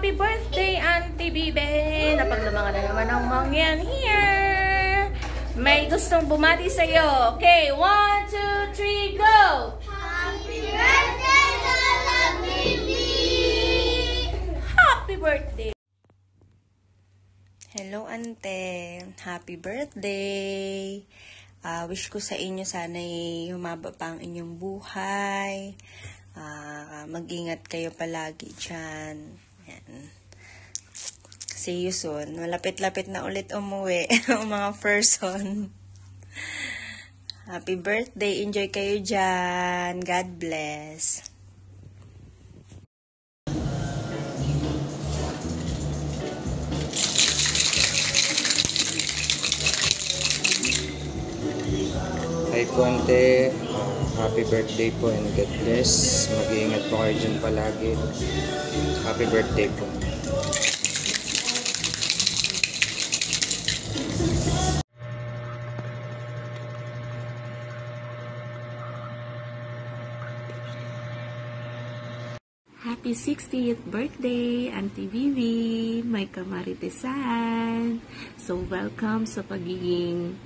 Happy birthday, Auntie Bibe! Napaglabangan na naman ang mangyan here. May gustong bumati sa'yo. Okay, 1, 2, 3, go! Happy birthday, Lola Bibi! Happy birthday! Hello, Ante. Happy birthday! Wish ko sa inyo sana'y humaba pa ang inyong buhay. Mag-ingat kayo palagi dyan. Yan. See you soon. Malapit-lapit na ulit umuwi ang mga person. Happy birthday. Enjoy kayo dyan. God bless. Hi Conte, happy birthday po and God bless. Mag-iingat po kayo dyan palagi. Happy birthday po. Happy 60th birthday, Auntie Vivi, may kamaritesan. So, welcome sa pagiging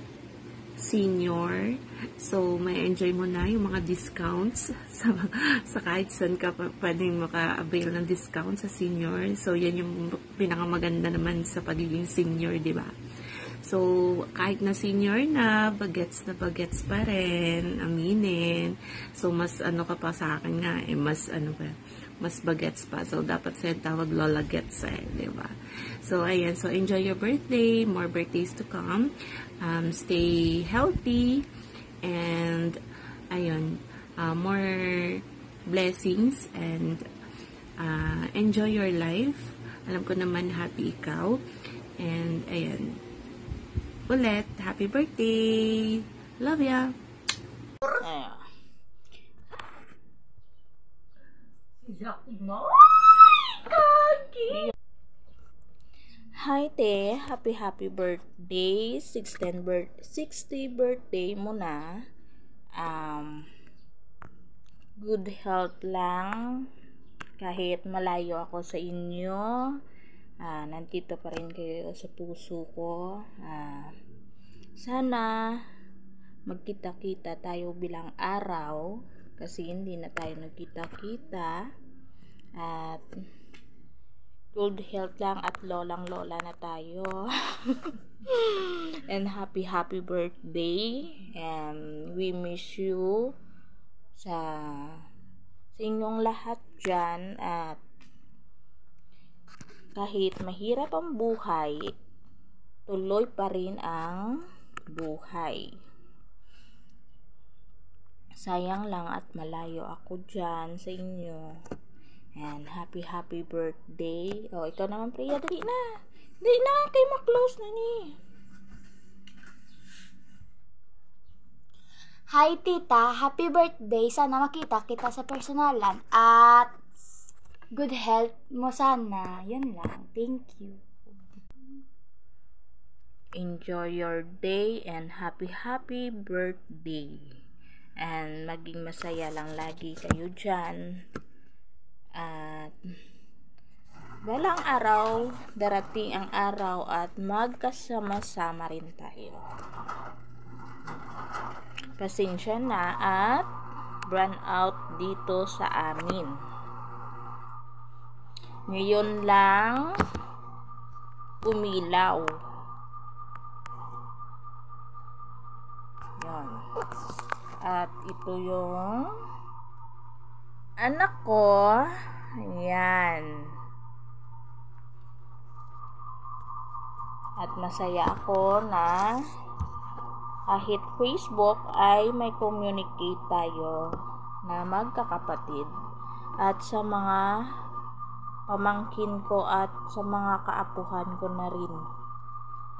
senior. So, may enjoy mo na yung mga discounts sa kahit saan ka pwedeng maka-avail ng discount sa senior. So, yan yung pinakamaganda naman sa pagiging senior, di ba? So, kahit na senior na bagets pa rin, aminin. So, mas ano ka pa sa akin nga, mas bagets pa. So, dapat sa'yo tawag Lola Gets, di ba? So, ayan. So, enjoy your birthday. More birthdays to come. Stay healthy. And, ayun, more blessings. And, enjoy your life. Alam ko naman, happy ikaw. And, ayan. Ulit, happy birthday. Love ya. Hi te, happy birthday. 60th birthday mo na. Good health lang. Kahit malayo ako sa inyo, nandito pa rin kayo sa puso ko. Sana magkita-kita tayo bilang araw kasi hindi na tayo nagkita-kita. At good health lang at lolang-lola na tayo. And happy birthday. And we miss you sa inyong lahat dyan. At kahit mahirap ang buhay, tuloy pa rin ang buhay. Sayang lang at malayo ako dyan sa inyo. And happy birthday. Oh, ikaw naman, Priya. Dali na. Kayo ma-close na ni. Hi tita, happy birthday. Sana makita kita sa personalan at good health mo sana. Yan lang. Thank you. Enjoy your day and happy birthday. And maging masaya lang lagi kayo dyan. At balang araw, darating ang araw at magkasama-sama rin tayo. Pasensya na at burn out dito sa amin. Ngayon lang umilaw. Yan. At ito yung anak ko. Ayan. At masaya ako na kahit Facebook ay may communicate tayo na magkakapatid. At sa mga pamangkin ko at sa mga kaapuhan ko na rin.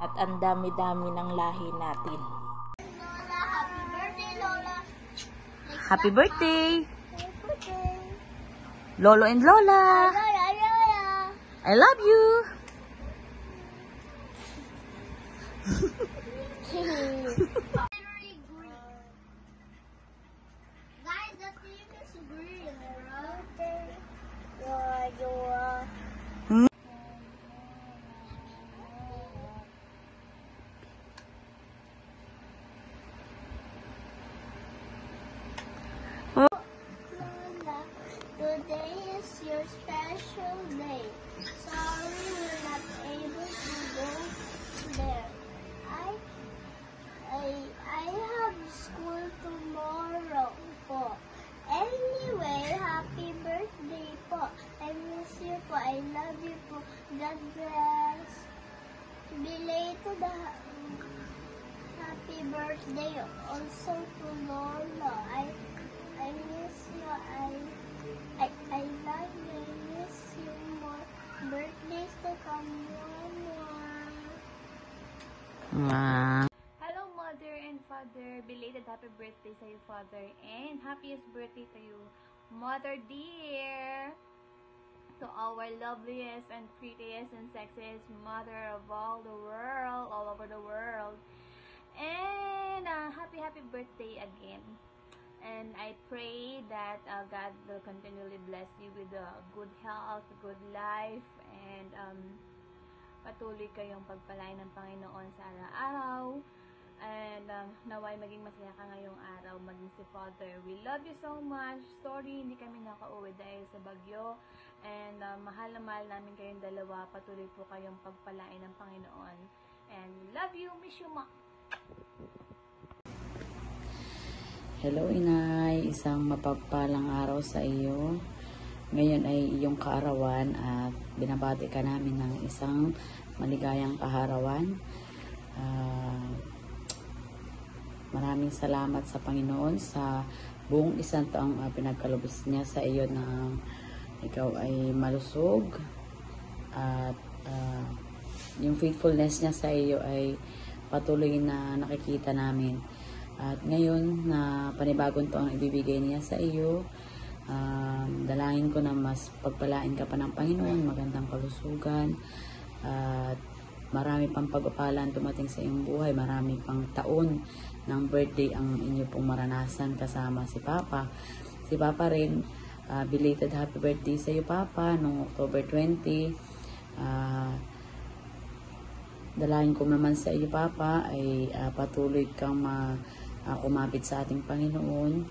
At ang dami-dami ng lahi natin. Lola, happy birthday, Lola. Happy birthday! Lolo and Lola! Lola. I love you! Guys, the team is green, right? special day. Sorry we're not able to go there. I have school tomorrow po. Anyway, happy birthday po. I miss you po. I love you po. God bless. Belated happy birthday also to Lola. I miss you. I love you. I miss you more. Birthdays to come more. Hello, Mother and Father. Belated happy birthday sa iyo, Father. And happiest birthday to you, Mother dear. To our loveliest and prettiest and sexiest mother of all over the world. And happy birthday again. And I pray that God will continually bless you with good health, good life, and patuloy kayong pagpalain ng Panginoon sa araw-araw. And naway maging masaya ka ngayong araw, maging si Father. We love you so much. Sorry, hindi kami nakauwi dahil sa bagyo. And mahal na mahal namin kayong dalawa. Patuloy po kayong pagpalain ng Panginoon. And love you, miss you, ma. Hello, Inay. Isang mapagpalang araw sa iyo. Ngayon ay iyong kaarawan at binabati ka namin ng isang maligayang kaarawan. Maraming salamat sa Panginoon sa buong isang taong pinagkalubos niya sa iyo na ikaw ay malusog at yung faithfulness niya sa iyo ay patuloy na nakikita namin. At ngayon na panibagong taong ibibigay niya sa iyo, dalangin ko na mas pagpalain ka pa ng Panginoon, magandang kalusugan at marami pang pagpapalan dumating sa iyong buhay, marami pang taon ng birthday ang inyo pong maranasan kasama si Papa. Si Papa rin, belated happy birthday sa iyo, Papa, noong October 20. Dalangin ko naman sa iyo, Papa, ay patuloy kang kumapit sa ating Panginoon,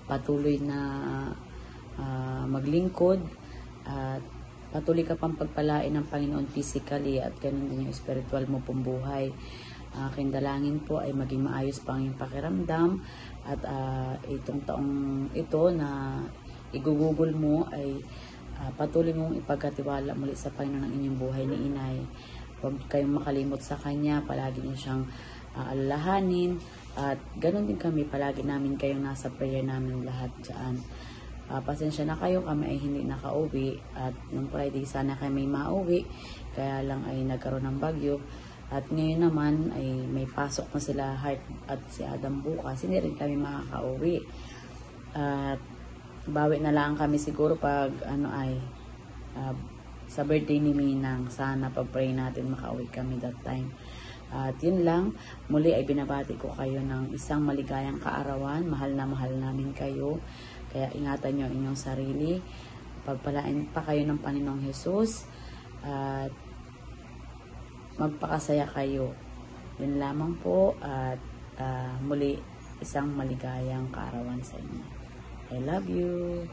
patuloy na maglingkod, at patuloy ka pang pagpalain ng Panginoon physically at ganun din yung spiritual mo pong buhay. Aking dalangin po ay maging maayos pa ang iyong pakiramdam at itong taong ito na igugugol mo ay patuloy mong ipagkatiwala muli sa Panginoon ng inyong buhay ni Inay. Huwag kayong makalimot sa Kanya, palagi niyo siyang alalahanin at ganun din kami, palagi namin kayong nasa prayer namin lahat dyan. Pasensya na kayo, kami ay hindi nakauwi at nung Friday sana kami mauwi, kaya lang ay nagkaroon ng bagyo. At ngayon naman ay may pasok na sila Heart at si Adam bukas, hindi rin kami makakauwi. At bawi na lang kami siguro pag sa birthday ni Minang, sana pag-pray natin makauwi kami that time. At yun lang, muli ay binabati ko kayo ng isang maligayang kaarawan. Mahal na mahal namin kayo, kaya ingatan nyo ang inyong sarili, pagpalain pa kayo ng Panginoong Jesus at magpakasaya kayo. Yun lamang po at muli isang maligayang kaarawan sa inyo. I love you.